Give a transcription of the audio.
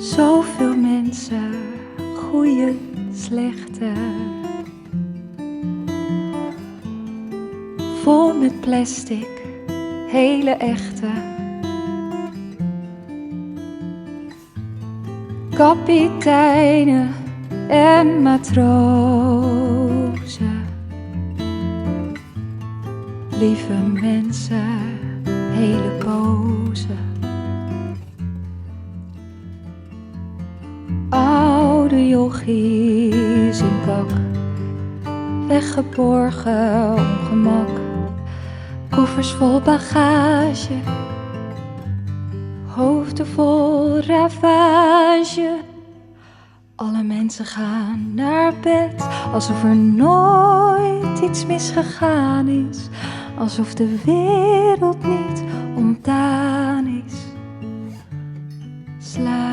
Zoveel mensen, goeie, slechte. Vol met plastic, hele echte. Kapiteinen en matrozen. Lieve mensen, hele boze. Oude yogi's in pak, weggeborgen op gemak. Koffers vol bagage, hoofden vol ravage. Alle mensen gaan naar bed, alsof er nooit iets misgegaan is. Alsof de wereld niet ontdaan is. Slaap.